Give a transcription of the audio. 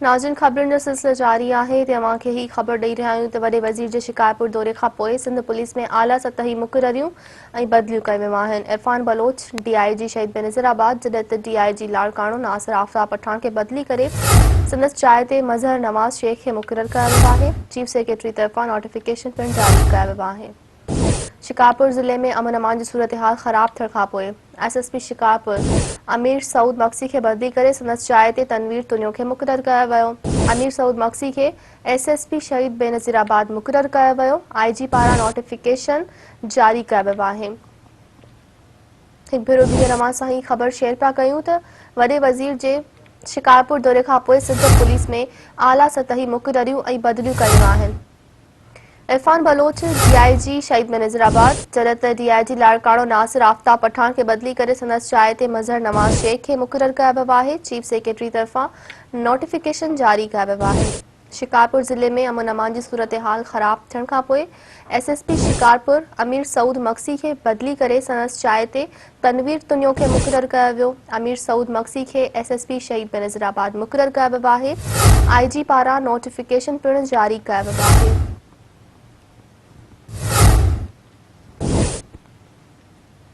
नाज़रीन, ख़बरुनि जो सिलसिलो जारी आहे। तव्हांखे ही ख़बर ॾेई रहिया आहियूं त वॾे वज़ीर जे शिकारपुर दौरे खां पोइ सिंध पुलिस में आला सतही मुक़ररियूं ऐं बदिलियूं कयूं वियूं आहिनि। इरफान बलोच DIG शहीद बेनज़ीराबाद, जॾहिं त DIG लाड़काणो नासिर आफ्ताब पठान खे बदिली करे संदसि जाइ ते मज़हर नवाज़ शेख खे मुक़ररु कयो वियो आहे। चीफ सेक्रेटरी तरफ़ां नोटिफिकेशन पिणु जारी कयो वियो आहे। शिकारपुर ज़िले में अमन अमान जी सूरत हाल ख़राब थियण खां पोइ SSP शिकारपुर अमीर सऊद मक्सी खे बदिली करे संदसि जाइ ते तनवीर तुनियो खे मुक़ररु कयो वियो। अमीर सऊद मक्सी खे SSP शहीद बेनज़ीराबाद मुक़ररु कयो वियो। IG पारां नोटिफिकेशन जारी कयो वियो आहे। हिकु भेरो ॿीहर अवां सां ही ख़बर शेयर पिया कयूं त वॾे वज़ीर जे शिकारपुर दौरे खां पोइ सिंध पुलिस में आला सतही मुक़ररियूं ऐं बदिलियूं कयूं आहिनि। इरफान बलोच DIG शहीद बेनज़ीराबाद, जॾहिं त DIG लाड़काणो नासिर आफ्ताब पठान खे बदिली करे संदसि जाइ ते मज़हर नवाज़ शेख खे मुक़ररु कयो वियो आहे। चीफ सेक्रेटरी तरफ़ां नोटिफिकेशन जारी कयो वियो आहे। शिकारपुर ज़िले में अमन अमान जी सूरत हाल ख़राब थियण खां पोइ SSP शिकारपुर अमीर सऊद मक्सी खे बदिली करे संदसि जाइ ते तनवीर तुनियो खे मुक़ररु कयो वियो। अमीर सऊद मक्सी खे SSP शहीद बेनज़ीराबाद मुक़ररु कयो वियो आहे। IG पारां नोटिफिकेशन पिणु जारी कयो वियो आहे।